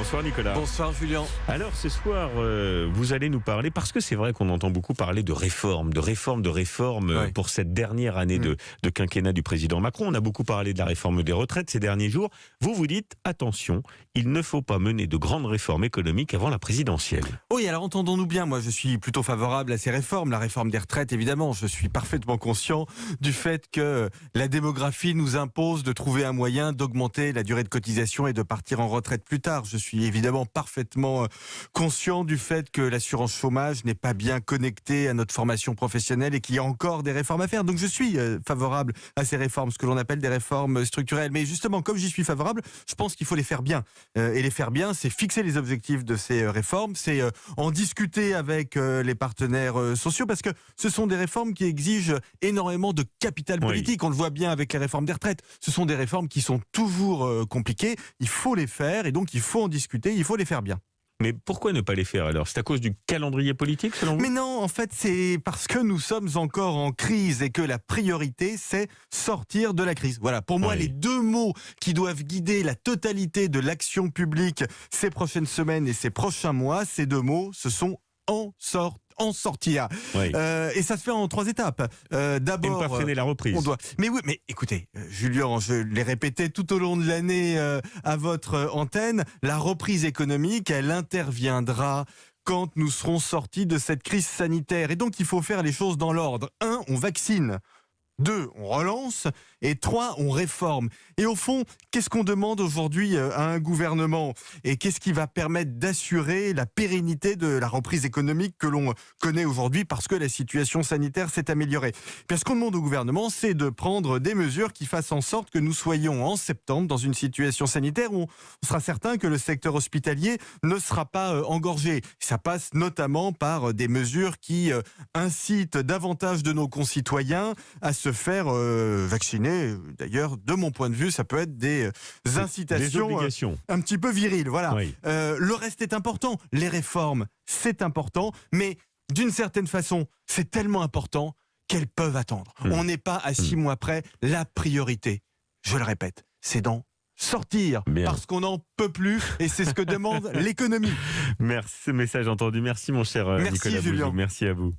Bonsoir Nicolas. Bonsoir Julien. Alors ce soir, vous allez nous parler, parce que c'est vrai qu'on entend beaucoup parler de réforme, Ouais. pour cette dernière année de quinquennat du président Macron. On a beaucoup parlé de la réforme des retraites ces derniers jours. Vous dites, attention, il ne faut pas mener de grandes réformes économiques avant la présidentielle. Oui, alors entendons-nous bien, moi je suis plutôt favorable à ces réformes. La réforme des retraites, évidemment, je suis parfaitement conscient du fait que la démographie nous impose de trouver un moyen d'augmenter la durée de cotisation et de partir en retraite plus tard. Je suis évidemment parfaitement conscient du fait que l'assurance chômage n'est pas bien connectée à notre formation professionnelle et qu'il y a encore des réformes à faire. Donc je suis favorable à ces réformes, ce que l'on appelle des réformes structurelles. Mais justement, comme j'y suis favorable, je pense qu'il faut les faire bien. Et les faire bien, c'est fixer les objectifs de ces réformes, c'est en discuter avec les partenaires sociaux, parce que ce sont des réformes qui exigent énormément de capital politique. On le voit bien avec les réformes des retraites. Ce sont des réformes qui sont toujours compliquées. Il faut les faire et donc il faut en discuter, il faut les faire bien. Mais pourquoi ne pas les faire alors? C'est à cause du calendrier politique selon vous? Mais non, en fait, c'est parce que nous sommes encore en crise et que la priorité, c'est sortir de la crise. Voilà, pour moi, les deux mots qui doivent guider la totalité de l'action publique ces prochaines semaines et ces prochains mois, ces deux mots, ce sont en sortir. Et ça se fait en 3 étapes. D'abord, et ne pas freiner la reprise. On doit. Mais oui, mais écoutez, Julien, je l'ai répété tout au long de l'année à votre antenne, la reprise économique, elle interviendra quand nous serons sortis de cette crise sanitaire. Et donc, il faut faire les choses dans l'ordre. 1, on vaccine. 2, on relance. Et 3, on réforme. Et au fond, qu'est-ce qu'on demande aujourd'hui à un gouvernement? Et qu'est-ce qui va permettre d'assurer la pérennité de la reprise économique que l'on connaît aujourd'hui parce que la situation sanitaire s'est améliorée? Puis ce qu'on demande au gouvernement, c'est de prendre des mesures qui fassent en sorte que nous soyons en septembre dans une situation sanitaire où on sera certain que le secteur hospitalier ne sera pas engorgé. Ça passe notamment par des mesures qui incitent davantage de nos concitoyens à se faire vacciner. D'ailleurs, de mon point de vue, ça peut être des incitations un petit peu viriles. Voilà. Le reste est important. Les réformes, c'est important. Mais d'une certaine façon, c'est tellement important qu'elles peuvent attendre. On n'est pas à 6 mois près. La priorité, je le répète, c'est d'en sortir. Parce qu'on n'en peut plus. Et c'est ce que demande l'économie. Merci, ce message entendu. Merci mon cher Nicolas Bouzou. Merci à vous.